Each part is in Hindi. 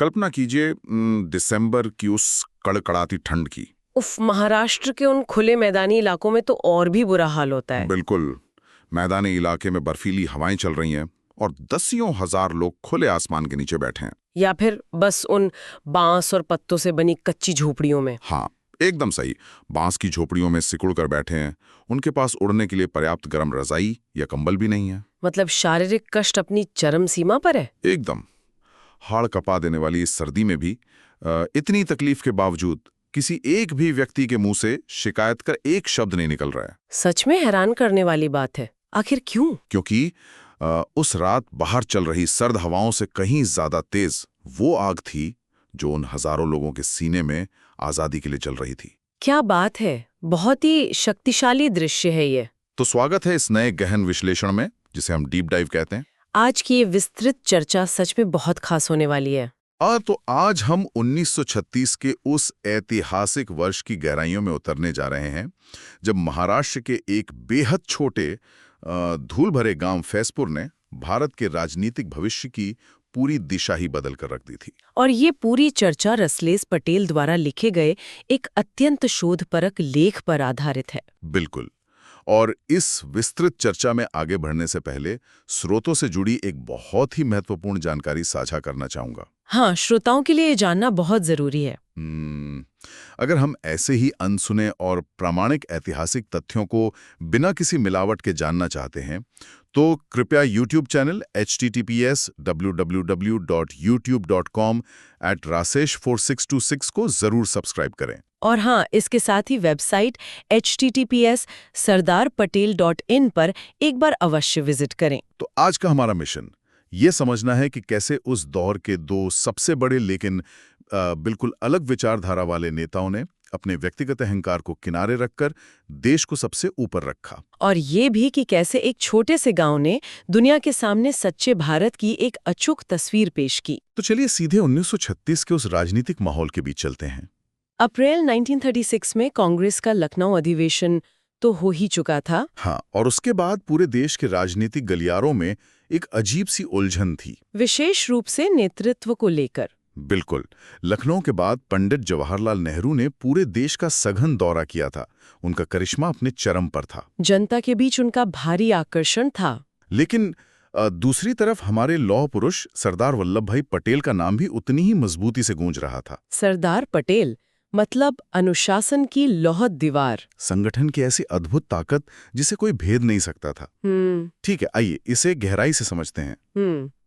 कल्पना कीजिए दिसंबर की उस कड़कड़ाती ठंड की। उफ, महाराष्ट्र के उन खुले मैदानी इलाकों में तो और भी बुरा हाल होता है। बिल्कुल। मैदानी इलाके में बर्फीली हवाएं चल रही हैं और दसियों हजार लोग खुले आसमान के नीचे बैठे हैं। या फिर बस उन बांस और पत्तों से बनी कच्ची झोपड़ियों में। हाँ, एकदम सही। बांस की झोपड़ियों में सिकुड़ कर बैठे हैं। उनके पास उड़ने के लिए पर्याप्त गर्म रजाई या कंबल भी नहीं है। मतलब शारीरिक कष्ट अपनी चरम सीमा पर है। एकदम। हाड़ कपा देने वाली इस सर्दी में भी इतनी तकलीफ के बावजूद किसी एक भी व्यक्ति के मुंह से शिकायत का एक शब्द नहीं निकल रहा है। सच में हैरान करने वाली बात है। आखिर क्यों? क्योंकि उस रात बाहर चल रही सर्द हवाओं से कहीं ज्यादा तेज वो आग थी जो उन हजारों लोगों के सीने में आजादी के लिए चल रही थी। क्या बात है, बहुत ही शक्तिशाली दृश्य है ये। तो स्वागत है इस नए गहन विश्लेषण में, जिसे हम डीप डाइव कहते हैं। आज की ये विस्तृत चर्चा सच में बहुत खास होने वाली है। तो आज हम 1936 के उस ऐतिहासिक वर्ष की गहराइयों में उतरने जा रहे हैं जब महाराष्ट्र के एक बेहद छोटे धूल भरे गांव फैसपुर ने भारत के राजनीतिक भविष्य की पूरी दिशा ही बदल कर रख दी थी। और ये पूरी चर्चा रसलेस पटेल द्वारा लिखे गए एक अत्यंत शोधपरक लेख पर आधारित है। बिल्कुल। और इस विस्तृत चर्चा में आगे बढ़ने से पहले स्रोतों से जुड़ी एक बहुत ही महत्वपूर्ण जानकारी साझा करना चाहूंगा। हाँ, श्रोताओं के लिए ये जानना बहुत जरूरी है। अगर हम ऐसे ही अनसुने और प्रामाणिक ऐतिहासिक तथ्यों को बिना किसी मिलावट के जानना चाहते हैं तो कृपया YouTube चैनल https://www.youtube.com/rasesh4626 को जरूर सब्सक्राइब करें। और हाँ, इसके साथ ही वेबसाइट https://sardarpatel.in पर एक बार अवश्य विजिट करें। तो आज का हमारा मिशन ये समझना है कि कैसे उस दौर के दो सबसे बड़े लेकिन बिल्कुल अलग विचारधारा वाले नेताओं ने अपने व्यक्तिगत अहंकार को किनारे रखकर देश को सबसे ऊपर रखा। और ये भी कि कैसे एक छोटे से गांव ने दुनिया के सामने सच्चे भारत की एक अचूक तस्वीर पेश की। तो चलिए सीधे 1936 के उस राजनीतिक माहौल के बीच चलते हैं। अप्रैल 1936 में कांग्रेस का लखनऊ अधिवेशन तो हो ही चुका था। हाँ, और उसके बाद पूरे देश के राजनीतिक गलियारों में एक अजीब सी उलझन थी, विशेष रूप से नेतृत्व को लेकर। बिल्कुल। लखनऊ के बाद पंडित जवाहरलाल नेहरू ने पूरे देश का सघन दौरा किया था। उनका करिश्मा अपने चरम पर था। जनता के बीच उनका भारी आकर्षण था। लेकिन दूसरी तरफ हमारे लौह पुरुष सरदार वल्लभ भाई पटेल का नाम भी उतनी ही मजबूती से गूंज रहा था। सरदार पटेल मतलब अनुशासन की लौह दीवार, संगठन की ऐसी अद्भुत ताकत जिसे कोई भेद नहीं सकता था। ठीक है, आइए इसे गहराई से समझते हैं।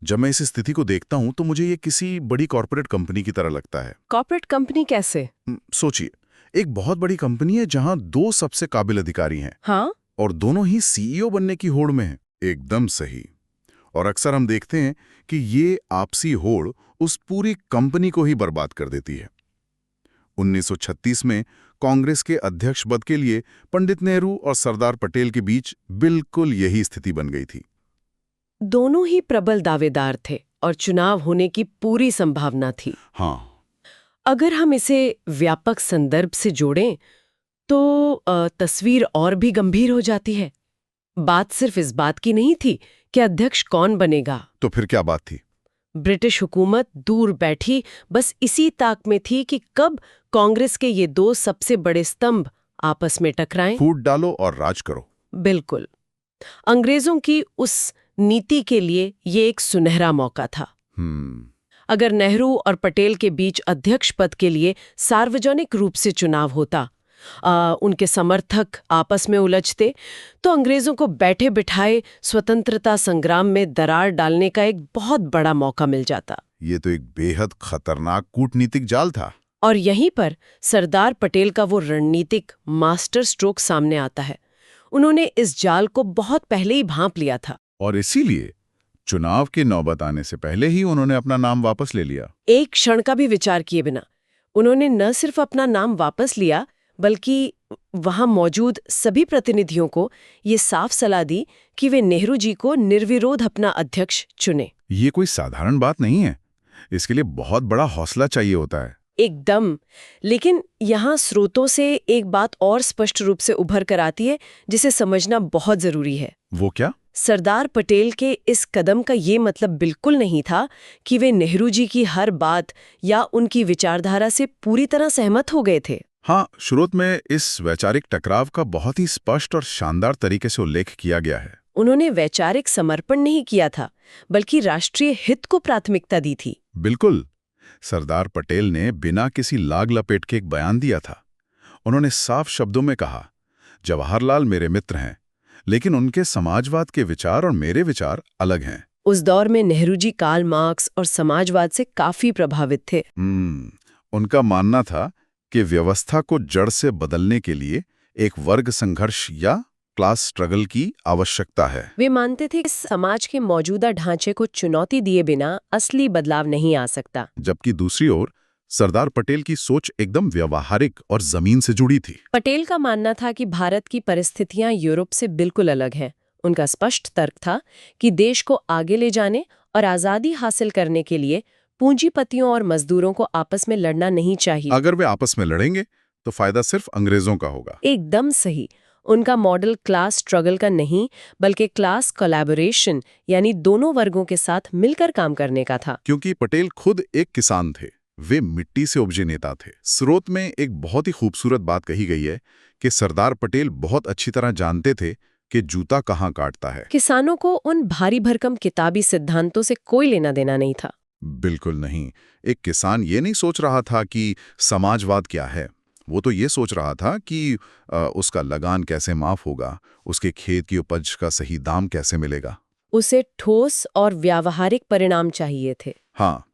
जब मैं इस स्थिति को देखता हूं तो मुझे ये किसी बड़ी कॉर्पोरेट कंपनी की तरह लगता है। कॉर्पोरेट कंपनी कैसे? सोचिए, एक बहुत बड़ी कंपनी है जहां दो सबसे काबिल अधिकारी हैं। हाँ? और दोनों ही सीईओ बनने की होड़ में हैं। एकदम सही। और अक्सर हम देखते हैं कि ये आपसी होड़ उस पूरी कंपनी को ही बर्बाद कर देती है। 1936 में कांग्रेस के अध्यक्ष पद के लिए पंडित नेहरू और सरदार पटेल के बीच बिल्कुल यही स्थिति बन गई थी। दोनों ही प्रबल दावेदार थे और चुनाव होने की पूरी संभावना थी। हाँ। अगर हम इसे व्यापक संदर्भ से जोड़ें तो तस्वीर और भी गंभीर हो जाती है। बात सिर्फ इस बात की नहीं थी कि अध्यक्ष कौन बनेगा। तो फिर क्या बात थी? ब्रिटिश हुकूमत दूर बैठी बस इसी ताक में थी कि कब कांग्रेस के ये दो सबसे बड़े स्तंभ आपस में टकराएं। फूट डालो और राज करो। बिल्कुल। अंग्रेजों की उस नीति के लिए ये एक सुनहरा मौका था। अगर नेहरू और पटेल के बीच अध्यक्ष पद के लिए सार्वजनिक रूप से चुनाव होता, उनके समर्थक आपस में उलझते, तो अंग्रेजों को बैठे बिठाए स्वतंत्रता संग्राम में दरार डालने का एक बहुत बड़ा मौका मिल जाता। ये तो एक बेहद खतरनाक कूटनीतिक जाल था। और यहीं पर सरदार पटेल का वो रणनीतिक मास्टर स्ट्रोक सामने आता है। उन्होंने इस जाल को बहुत पहले ही भांप लिया था। और इसीलिए चुनाव की नौबत आने से पहले ही उन्होंने अपना नाम वापस ले लिया। एक क्षण का भी विचार किए बिना उन्होंने न सिर्फ अपना नाम वापस लिया बल्कि वहां मौजूद सभी प्रतिनिधियों को ये साफ सलाह दी कि वे नेहरू जी को निर्विरोध अपना अध्यक्ष चुने। ये कोई साधारण बात नहीं है। इसके लिए बहुत बड़ा हौसला चाहिए होता है। एकदम। लेकिन यहाँ स्रोतों से एक बात और स्पष्ट रूप से उभर कर आती है जिसे समझना बहुत जरूरी है। वो क्या? सरदार पटेल के इस कदम का ये मतलब बिल्कुल नहीं था कि वे नेहरू जी की हर बात या उनकी विचारधारा से पूरी तरह सहमत हो गए थे। हाँ, शुरुआत में इस वैचारिक टकराव का बहुत ही स्पष्ट और शानदार तरीके से उल्लेख किया गया है। उन्होंने वैचारिक समर्पण नहीं किया था, बल्कि राष्ट्रीय हित को प्राथमिकता दी थी। बिल्कुल। सरदार पटेल ने बिना किसी लाग लपेट के एक बयान दिया था। उन्होंने साफ शब्दों में कहा, जवाहरलाल मेरे मित्र हैं, लेकिन उनके समाजवाद के विचार और मेरे विचार अलग हैं। उस दौर में नेहरू जी कार्ल मार्क्स और समाजवाद से काफी प्रभावित थे। उनका मानना था कि व्यवस्था को जड़ से बदलने के लिए एक वर्ग संघर्ष या क्लास स्ट्रगल की आवश्यकता है। वे मानते थे कि समाज के मौजूदा ढांचे को चुनौती दिए बिना असली बदलाव नहीं आ सकता। जबकि दूसरी ओर सरदार पटेल की सोच एकदम व्यावहारिक और जमीन से जुड़ी थी। पटेल का मानना था कि भारत की परिस्थितियां यूरोप से बिल्कुल अलग हैं। उनका स्पष्ट तर्क था कि देश को आगे ले जाने और आजादी हासिल करने के लिए पूंजीपतियों और मजदूरों को आपस में लड़ना नहीं चाहिए। अगर वे आपस में लड़ेंगे तो फायदा सिर्फ अंग्रेजों का होगा। एकदम सही। उनका मॉडल क्लास स्ट्रगल का नहीं, बल्कि क्लास कोलैबोरेशन यानी दोनों वर्गों के साथ मिलकर काम करने का था। क्योंकि पटेल खुद एक किसान थे, वे मिट्टी से उपजे नेता थे। स्रोत में एक बहुत ही खूबसूरत बात कही गई है कि सरदार पटेल बहुत अच्छी तरह जानते थे कि जूता कहाँ काटता है। किसानों को उन भारी भरकम किताबी सिद्धांतों से कोई लेना देना नहीं था। बिल्कुल नहीं। एक किसान ये नहीं सोच रहा था कि समाजवाद क्या है, वो तो ये सोच रहा था कि उसका लगान कैसे माफ होगा, उसके खेत की उपज का सही दाम कैसे मिलेगा। उसे ठोस और व्यावहारिक परिणाम चाहिए थे। हाँ,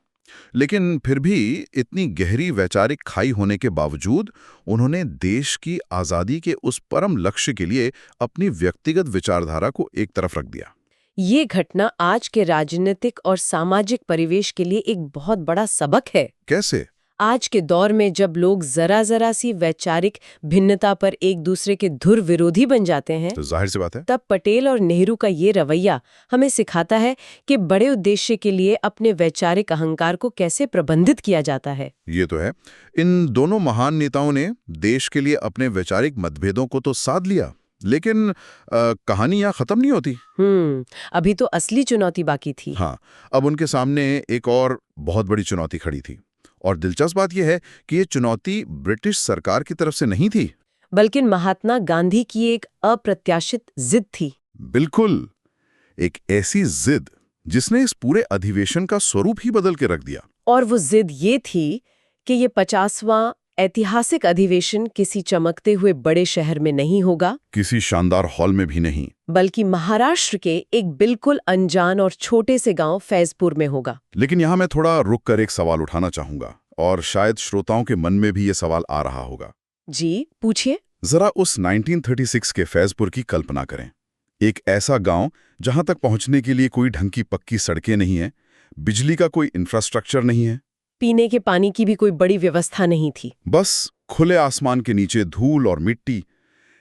लेकिन फिर भी इतनी गहरी वैचारिक खाई होने के बावजूद उन्होंने देश की आज़ादी के उस परम लक्ष्य के लिए अपनी व्यक्तिगत विचारधारा को एक तरफ रख दिया। ये घटना आज के राजनीतिक और सामाजिक परिवेश के लिए एक बहुत बड़ा सबक है। कैसे? आज के दौर में जब लोग जरा सी वैचारिक भिन्नता पर एक दूसरे के धुर विरोधी बन जाते हैं, तो जाहिर सी बात है, तब पटेल और नेहरू का ये रवैया हमें सिखाता है कि बड़े उद्देश्य के लिए अपने वैचारिक अहंकार को कैसे प्रबंधित किया जाता है। ये तो है। इन दोनों महान नेताओं ने देश के लिए अपने वैचारिक मतभेदों को तो साध लिया, लेकिन कहानी यहाँ खत्म नहीं होती। अभी तो असली चुनौती बाकी थी। हाँ, अब उनके सामने एक और बहुत बड़ी चुनौती खड़ी थी। और दिलचस्प बात यह है कि ये चुनौती ब्रिटिश सरकार की तरफ से नहीं थी, बल्कि महात्मा गांधी की एक अप्रत्याशित जिद थी। बिल्कुल, एक ऐसी जिद जिसने इस पूरे अधिवेशन का स्वरूप ही बदल के रख दिया। और वो जिद ये थी कि ये 50वां ऐतिहासिक अधिवेशन किसी चमकते हुए बड़े शहर में नहीं होगा, किसी शानदार हॉल में भी नहीं, बल्कि महाराष्ट्र के एक बिल्कुल अनजान और छोटे से गांव फैजपुर में होगा। लेकिन यहाँ मैं थोड़ा रुक कर एक सवाल उठाना चाहूंगा, और शायद श्रोताओं के मन में भी ये सवाल आ रहा होगा। जी, पूछिए। जरा उस 1936 के फैजपुर की कल्पना करें। एक ऐसा गांव जहां तक पहुंचने के लिए कोई ढंग की पक्की सड़कें नहीं है, बिजली का कोई इंफ्रास्ट्रक्चर नहीं है, पीने के पानी की भी कोई बड़ी व्यवस्था नहीं थी। बस खुले आसमान के नीचे धूल और मिट्टी।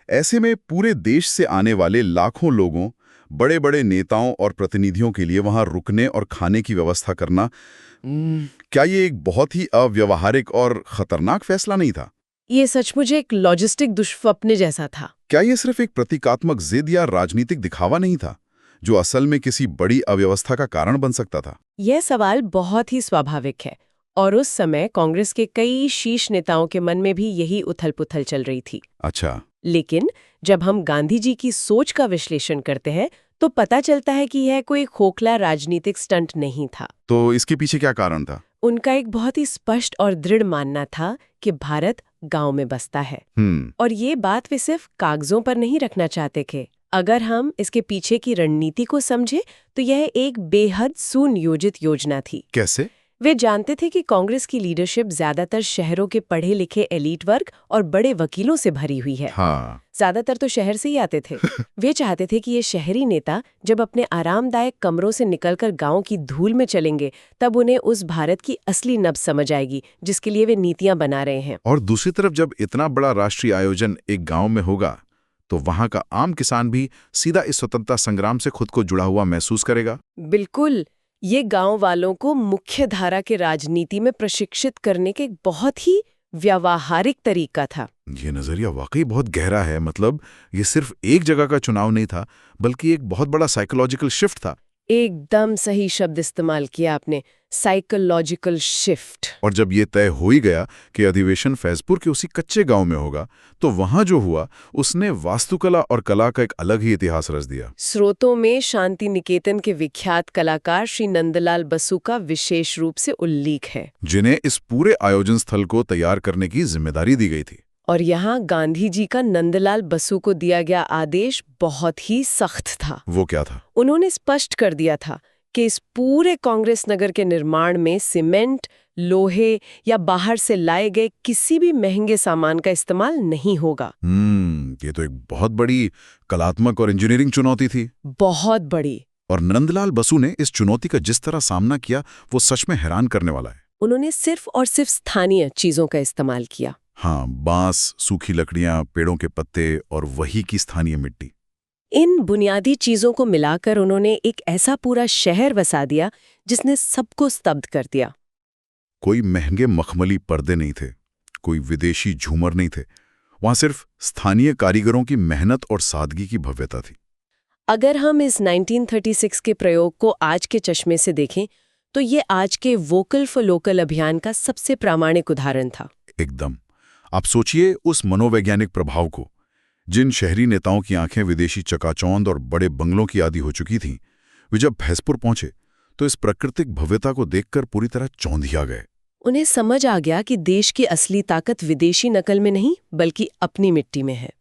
ऐसे में पूरे देश से आने वाले लाखों लोगों, बड़े बड़े नेताओं और प्रतिनिधियों के लिए वहां रुकने और खाने की व्यवस्था करना, क्या ये एक बहुत ही अव्यवहारिक और खतरनाक फैसला नहीं था? ये सचमुच एक लॉजिस्टिक दुष्स्वप्न जैसा था। क्या ये सिर्फ एक प्रतीकात्मक जिद या राजनीतिक दिखावा नहीं था, जो असल में किसी बड़ी अव्यवस्था का कारण बन सकता था? यह सवाल बहुत ही स्वाभाविक है, और उस समय कांग्रेस के कई शीर्ष नेताओं के मन में भी यही उथल-पुथल चल रही थी। अच्छा। लेकिन जब हम गांधी जी की सोच का विश्लेषण करते हैं, तो पता चलता है कि यह कोई खोखला राजनीतिक स्टंट नहीं था। तो इसके पीछे क्या कारण था? उनका एक बहुत ही स्पष्ट और दृढ़ मानना था कि भारत गांव में बसता है। और ये बात वे सिर्फ कागजों पर नहीं रखना चाहते थे। अगर हम इसके पीछे की रणनीति को समझे, तो यह एक बेहद सुनियोजित योजना थी। कैसे? वे जानते थे कि कांग्रेस की लीडरशिप ज्यादातर शहरों के पढ़े लिखे एलीट वर्ग और बड़े वकीलों से भरी हुई है। हाँ। ज्यादातर तो शहर से ही आते थे। वे चाहते थे कि ये शहरी नेता जब अपने आरामदायक कमरों से निकलकर गांव की धूल में चलेंगे, तब उन्हें उस भारत की असली नब्ज समझ आएगी जिसके लिए वे नीतियां बना रहे हैं। और दूसरी तरफ जब इतना बड़ा राष्ट्रीय आयोजन एक गांव में होगा, तो वहां का आम किसान भी सीधा इस स्वतंत्रता संग्राम से खुद को जुड़ा हुआ महसूस करेगा। बिल्कुल, ये गांव वालों को मुख्य धारा के राजनीति में प्रशिक्षित करने के एक बहुत ही व्यावहारिक तरीका था। ये नजरिया वाकई बहुत गहरा है। मतलब ये सिर्फ एक जगह का चुनाव नहीं था, बल्कि एक बहुत बड़ा साइकोलॉजिकल शिफ्ट था। एकदम सही शब्द इस्तेमाल किया आपने, साइकोलॉजिकल शिफ्ट। और जब ये तय हो ही गया कि अधिवेशन फैजपुर के उसी कच्चे गांव में होगा, तो वहां जो हुआ उसने वास्तुकला और कला का एक अलग ही इतिहास रच दिया। स्रोतों में शांति निकेतन के विख्यात कलाकार श्री नंदलाल बसु का विशेष रूप से उल्लेख है, जिन्हें इस पूरे आयोजन स्थल को तैयार करने की जिम्मेदारी दी गई थी। और यहाँ गांधी जी का नंदलाल बसु को दिया गया आदेश बहुत ही सख्त था। वो क्या था? उन्होंने स्पष्ट कर दिया था कि इस पूरे कांग्रेस नगर के निर्माण में सीमेंट, लोहे या बाहर से लाए गए किसी भी महंगे सामान का इस्तेमाल नहीं होगा। ये तो एक बहुत बड़ी कलात्मक और इंजीनियरिंग चुनौती थी। बहुत बड़ी। और नंदलाल बसु ने इस चुनौती का जिस तरह सामना किया, वो सच में हैरान करने वाला है। उन्होंने सिर्फ और सिर्फ स्थानीय चीजों का इस्तेमाल किया। हाँ, बांस, सूखी लकड़ियां, पेड़ों के पत्ते और वही की स्थानीय मिट्टी। इन बुनियादी चीजों को मिलाकर उन्होंने एक ऐसा पूरा शहर बसा दिया जिसने सबको स्तब्ध कर दिया। कोई महंगे मखमली पर्दे नहीं थे, कोई विदेशी झूमर नहीं थे। वहां सिर्फ स्थानीय कारीगरों की मेहनत और सादगी की भव्यता थी। अगर हम इस 1936 के प्रयोग को आज के चश्मे से देखें, तो ये आज के वोकल फॉर लोकल अभियान का सबसे प्रामाणिक उदाहरण था। एकदम। आप सोचिए उस मनोवैज्ञानिक प्रभाव को। जिन शहरी नेताओं की आंखें विदेशी चकाचौंध और बड़े बंगलों की आदी हो चुकी थीं, वे जब फैजपुर पहुंचे तो इस प्राकृतिक भव्यता को देखकर पूरी तरह चौंधिया गए। उन्हें समझ आ गया कि देश की असली ताकत विदेशी नकल में नहीं, बल्कि अपनी मिट्टी में है।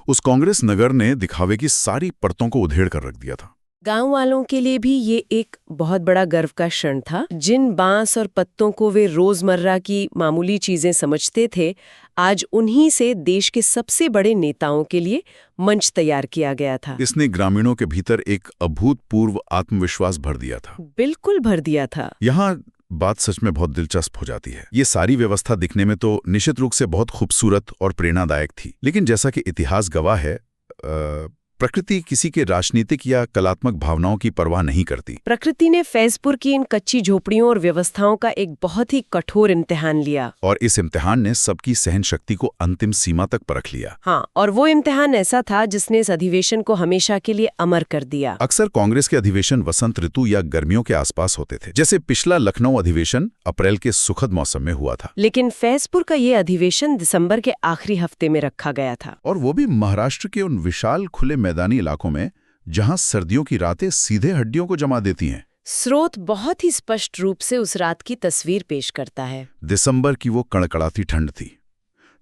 उस कांग्रेस नगर ने दिखावे की सारी परतों को उधेड़ कर रख दिया था। गांव वालों के लिए भी ये एक बहुत बड़ा गर्व का क्षण था। जिन बांस और पत्तों को वे रोजमर्रा की मामूली चीजें समझते थे, आज उन्हीं से देश के सबसे बड़े नेताओं के लिए मंच तैयार किया गया था। इसने ग्रामीणों के भीतर एक अभूतपूर्व आत्मविश्वास भर दिया था। बिल्कुल भर दिया था। यहाँ बात सच में बहुत दिलचस्प हो जाती है। ये सारी व्यवस्था दिखने में तो निश्चित रूप से बहुत खूबसूरत और प्रेरणादायक थी, लेकिन जैसा कि इतिहास गवाह है, प्रकृति किसी के राजनीतिक या कलात्मक भावनाओं की परवाह नहीं करती। प्रकृति ने फैजपुर की इन कच्ची झोपड़ियों और व्यवस्थाओं का एक बहुत ही कठोर इम्तिहान लिया। और इस इम्तिहान ने सबकी सहन शक्ति को अंतिम सीमा तक परख लिया। हाँ, और वो इम्तिहान ऐसा था जिसने इस अधिवेशन को हमेशा के लिए अमर कर दिया। अक्सर कांग्रेस के अधिवेशन वसंत ऋतु या गर्मियों के आसपास होते थे, जैसे पिछला लखनऊ अधिवेशन अप्रैल के सुखद मौसम में हुआ था। लेकिन फैजपुर का ये अधिवेशन दिसंबर के आखिरी हफ्ते में रखा गया था, और वो भी महाराष्ट्र के उन विशाल खुले मैदानी इलाकों में जहां सर्दियों की रातें सीधे हड्डियों को जमा देती हैं। स्रोत बहुत ही स्पष्ट रूप से उस रात की तस्वीर पेश करता है। दिसंबर की वो कड़कड़ाती ठंड थी।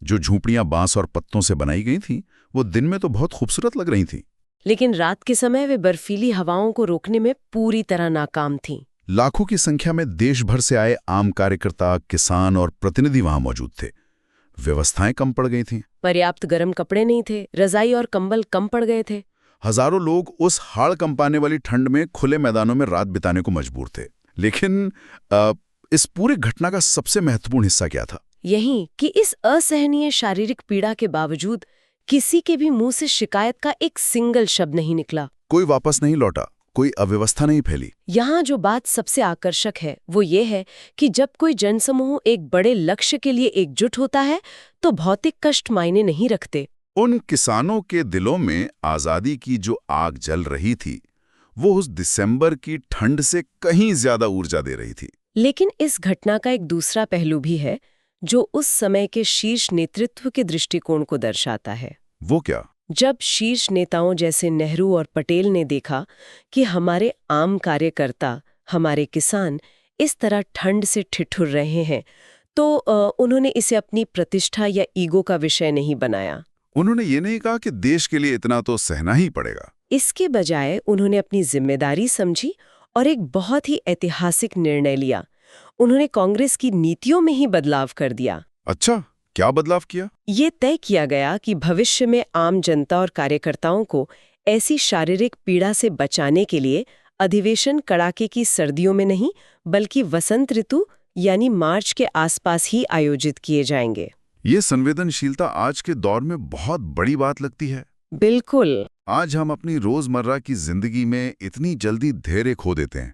जो झूंपड़ियां बांस और पत्तों से बनाई गई थीं, वो दिन में तो बहुत खूबसूरत लग रही थीं, लेकिन रात के समय वे बर्फीली हवाओं को रोकने में पूरी तरह नाकाम थीं। लाखों की संख्या में देश भर से आए आम कार्यकर्ता, किसान और प्रतिनिधि वहां मौजूद थे। व्यवस्थाएं कम पड़ गई थीं। पर्याप्त गर्म कपड़े नहीं थे, रजाई और कंबल कम पड़ गए थे। हजारों लोग उस हाड़ कंपाने वाली ठंड में खुले मैदानों में रात बिताने को मजबूर थे। लेकिन इस पूरे घटना का सबसे महत्वपूर्ण हिस्सा क्या था? यही कि इस असहनीय शारीरिक पीड़ा के बावजूद किसी के भी मुंह से शिकायत का एक सिंगल शब्द नहीं निकला। कोई वापस नहीं लौटा, कोई अव्यवस्था नहीं फैली। यहाँ जो बात सबसे आकर्षक है वो ये है कि जब कोई जनसमूह एक बड़े लक्ष्य के लिए एकजुट होता है तो भौतिक कष्ट मायने नहीं रखते। उन किसानों के दिलों में आजादी की जो आग जल रही थी, वो उस दिसंबर की ठंड से कहीं ज्यादा ऊर्जा दे रही थी। लेकिन इस घटना का एक दूसरा पहलू भी है जो उस समय के शीर्ष नेतृत्व के दृष्टिकोण को दर्शाता है। वो क्या? जब शीर्ष नेताओं जैसे नेहरू और पटेल ने देखा कि हमारे आम कार्यकर्ता, हमारे किसान इस तरह ठंड से ठिठुर रहे हैं, तो उन्होंने इसे अपनी प्रतिष्ठा या ईगो का विषय नहीं बनाया। उन्होंने ये नहीं कहा कि देश के लिए इतना तो सहना ही पड़ेगा। इसके बजाय उन्होंने अपनी जिम्मेदारी समझी और एक बहुत ही ऐतिहासिक निर्णय लिया। उन्होंने कांग्रेस की नीतियों में ही बदलाव कर दिया। अच्छा, क्या बदलाव किया? ये तय किया गया कि भविष्य में आम जनता और कार्यकर्ताओं को ऐसी शारीरिक पीड़ा से बचाने के लिए अधिवेशन कड़ाके की सर्दियों में नहीं, बल्कि वसंत ऋतु यानी मार्च के आसपास ही आयोजित किए जाएंगे। ये संवेदनशीलता आज के दौर में बहुत बड़ी बात लगती है। बिल्कुल। आज हम अपनी रोजमर्रा की जिंदगी में इतनी जल्दी धैर्य खो देते हैं।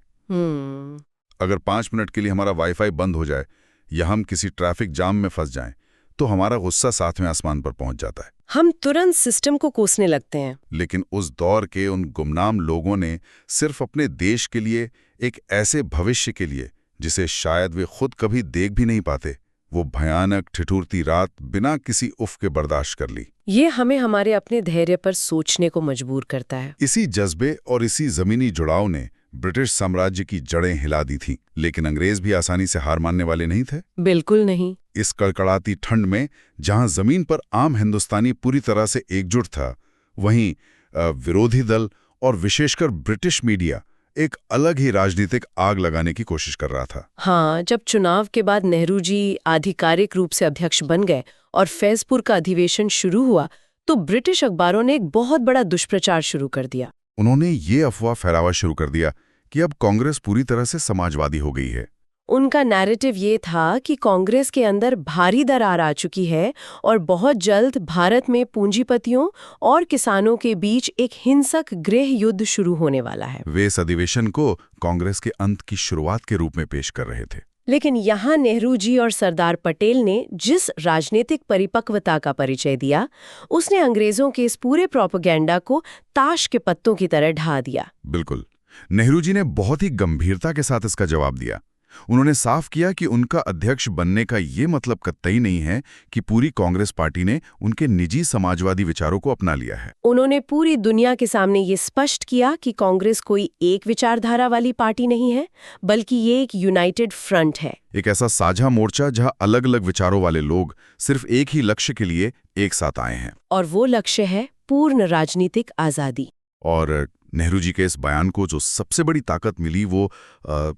अगर 5 मिनट के लिए हमारा वाईफाई बंद हो जाए या हम किसी ट्रैफिक जाम में फंस जाएं, तो हमारा गुस्सा 7वें आसमान पर पहुंच जाता है। हम तुरंत सिस्टम को कोसने लगते हैं। लेकिन उस दौर के उन गुमनाम लोगों ने सिर्फ अपने देश के लिए, एक ऐसे भविष्य के लिए जिसे शायद वे खुद कभी देख भी नहीं पाते, वो भयानक ठिठुरती रात बिना किसी उफ के बर्दाश्त कर ली। ये हमें हमारे अपने धैर्य पर सोचने को मजबूर करता है। इसी जज्बे और इसी जमीनी जुड़ाव ने ब्रिटिश साम्राज्य की जड़ें हिला दी थीं, लेकिन अंग्रेज भी आसानी से हार मानने वाले नहीं थे। बिल्कुल नहीं। इस कड़कड़ाती ठंड में जहां जमीन पर आम हिंदुस्तानी पूरी तरह से एकजुट था, वहीं विरोधी दल और विशेषकर ब्रिटिश मीडिया एक अलग ही राजनीतिक आग लगाने की कोशिश कर रहा था। हाँ, जब चुनाव के बाद नेहरू जी आधिकारिक रूप से अध्यक्ष बन गए और फैजपुर का अधिवेशन शुरू हुआ, तो ब्रिटिश अखबारों ने एक बहुत बड़ा दुष्प्रचार शुरू कर दिया। उन्होंने ये अफवाह फैलावा शुरू कर दिया कि अब कांग्रेस पूरी तरह से समाजवादी हो गई है। उनका नैरेटिव ये था कि कांग्रेस के अंदर भारी दरार आ चुकी है और बहुत जल्द भारत में पूंजीपतियों और किसानों के बीच एक हिंसक गृह युद्ध शुरू होने वाला है। वे इस अधिवेशन को कांग्रेस के अंत की शुरुआत के रूप में पेश कर रहे थे। लेकिन यहाँ नेहरू जी और सरदार पटेल ने जिस राजनीतिक परिपक्वता का परिचय दिया, उसने अंग्रेजों के इस पूरे प्रोपेगेंडा को ताश के पत्तों की तरह ढा दिया। बिल्कुल। नेहरू जी ने बहुत ही गंभीरता के साथ इसका जवाब दिया। उन्होंने साफ किया कि उनका अध्यक्ष बनने का ये मतलब कतई नहीं है कि पूरी कांग्रेस पार्टी ने उनके निजी समाजवादी विचारों को अपना लिया है। उन्होंने पूरी दुनिया के सामने ये स्पष्ट किया कि कांग्रेस कोई एक विचारधारा वाली पार्टी नहीं है, बल्कि ये एक यूनाइटेड फ्रंट है। एक ऐसा साझा मोर्चा जहां अलग अलग विचारों वाले लोग सिर्फ एक ही लक्ष्य के लिए एक साथ आए हैं। और वो लक्ष्य है पूर्ण राजनीतिक आजादी। और नेहरू जी के इस बयान को जो सबसे बड़ी ताकत मिली, वो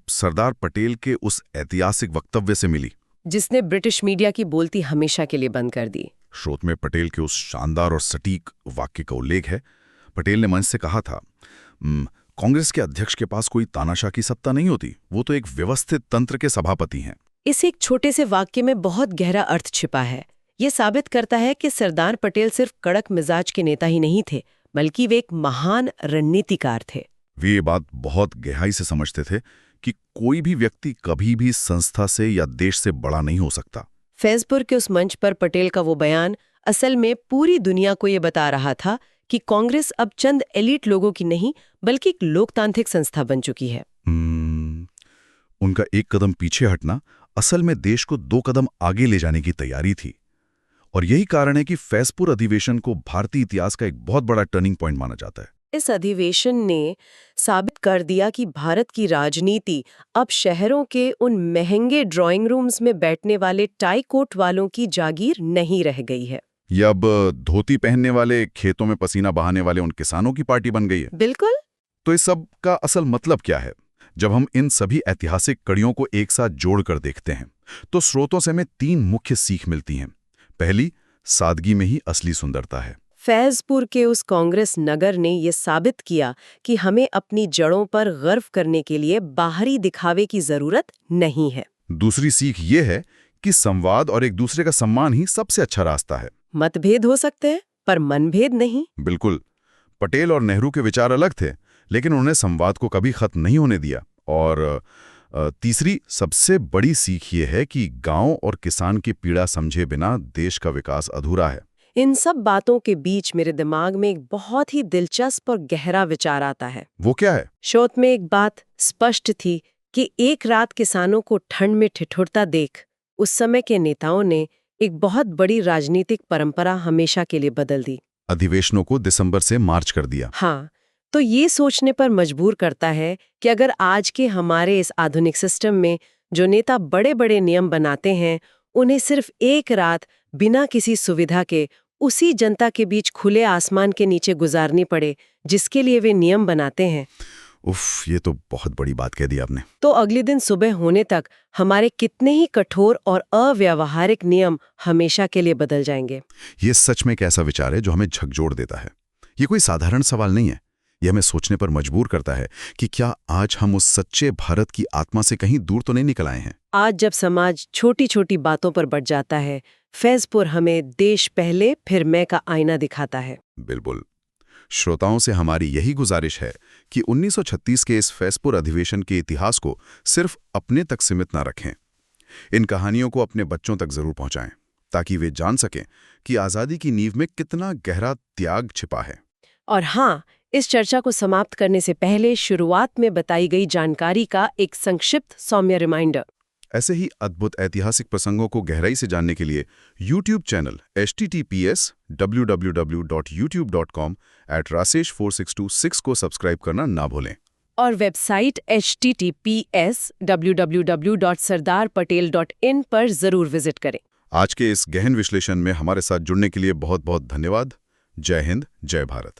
सरदार पटेल के उस ऐतिहासिक वक्तव्य से मिली, जिसने ब्रिटिश मीडिया की बोलती हमेशा के लिए बंद कर दी। स्रोत में पटेल के उस शानदार और सटीक वाक्य का उल्लेख है। पटेल ने मंच से कहा था, कांग्रेस के अध्यक्ष के पास कोई तानाशाह की सत्ता नहीं होती, वो तो एक व्यवस्थित तंत्र के सभापति हैं। इस एक छोटे से वाक्य में बहुत गहरा अर्थ छिपा है। ये साबित करता है कि सरदार पटेल सिर्फ कड़क मिजाज के नेता ही नहीं थे, बल्कि वे एक महान रणनीतिकार थे। वे ये बात बहुत गहराई से समझते थे कि कोई भी व्यक्ति कभी भी संस्था से या देश से बड़ा नहीं हो सकता। फैजपुर के उस मंच पर पटेल का वो बयान असल में पूरी दुनिया को ये बता रहा था कि कांग्रेस अब चंद एलीट लोगों की नहीं, बल्कि एक लोकतांत्रिक संस्था बन चुकी है। उनका एक कदम पीछे हटना असल में देश को 2 कदम आगे ले जाने की तैयारी थी। और यही कारण है कि फैजपुर अधिवेशन को भारतीय इतिहास का एक बहुत बड़ा टर्निंग पॉइंट माना जाता है। इस अधिवेशन ने साबित कर दिया कि भारत की राजनीति अब शहरों के उन महंगे ड्राइंग रूम्स में बैठने वाले टाई कोट वालों की जागीर नहीं रह गई है। ये अब धोती पहनने वाले, खेतों में पसीना बहाने वाले उन किसानों की पार्टी बन गई है। बिल्कुल। तो इस सब का असल मतलब क्या है? जब हम इन सभी ऐतिहासिक कड़ियों को एक साथ जोड़कर देखते हैं, तो स्रोतों से हमें 3 मुख्य सीख मिलती हैं। पहली, सादगी में ही असली सुंदरता है। फैजपुर के उस कांग्रेस नगर ने ये साबित किया कि हमें अपनी जड़ों पर गर्व करने के लिए बाहरी दिखावे की जरूरत नहीं है। दूसरी सीख ये है कि संवाद और एक दूसरे का सम्मान ही सबसे अच्छा रास्ता है। मतभेद हो सकते हैं, पर मनभेद नहीं। बिल्कुल। पटेल और नेहरू के विचार अलग थे, लेकिन उन्होंने संवाद को कभी खत्म नहीं होने दिया। और तीसरी सबसे बड़ी सीख ये है कि गांव और किसान की पीड़ा समझे बिना देश का विकास अधूरा है। इन सब बातों के बीच मेरे दिमाग में एक बहुत ही दिलचस्प और गहरा विचार आता है। वो क्या है? शोध में एक बात स्पष्ट थी कि एक रात किसानों को ठंड में ठिठुरता देख उस समय के नेताओं ने एक बहुत बड़ी राजनीतिक परंपरा हमेशा के लिए बदल दी। अधिवेशनों को दिसंबर से मार्च कर दिया। हाँ, तो ये सोचने पर मजबूर करता है कि अगर आज के हमारे इस आधुनिक सिस्टम में जो नेता बड़े बड़े नियम बनाते हैं, उन्हें सिर्फ एक रात बिना किसी सुविधा के उसी जनता के बीच खुले आसमान के नीचे गुजारनी पड़े जिसके लिए वे नियम बनाते हैं। उफ, ये तो बहुत बड़ी बात कह दी आपने। तो अगले दिन सुबह होने तक हमारे कितने ही कठोर और अव्यावहारिक नियम हमेशा के लिए बदल जाएंगे। ये सच में एक ऐसा विचार है जो हमें झकझोर देता है। ये कोई साधारण सवाल नहीं है। ये हमें सोचने पर मजबूर करता है कि क्या आज हम उस सच्चे भारत की आत्मा से कहीं दूर तो नहीं निकल आए हैं। आज जब समाज छोटी छोटी बातों पर बढ़ जाता है, फैजपुर हमें देश पहले फिर मैं का आईना दिखाता है। बिल्कुल। श्रोताओं से हमारी यही गुजारिश है कि 1936 के इस फैजपुर अधिवेशन के इतिहास को सिर्फ अपने तक सीमित ना रखें। इन कहानियों को अपने बच्चों तक जरूर पहुंचाएं, ताकि वे जान सकें कि आज़ादी की नींव में कितना गहरा त्याग छिपा है। और हाँ, इस चर्चा को समाप्त करने से पहले शुरुआत में बताई गई जानकारी का एक संक्षिप्त सौम्य रिमाइंडर। ऐसे ही अद्भुत ऐतिहासिक प्रसंगों को गहराई से जानने के लिए YouTube चैनल https://www.youtube.com/rasesh4626 को सब्सक्राइब करना ना भूलें। और वेबसाइट https://www.sardarpatel.in पर जरूर विजिट करें। आज के इस गहन विश्लेषण में हमारे साथ जुड़ने के लिए बहुत बहुत धन्यवाद। जय हिंद, जय भारत।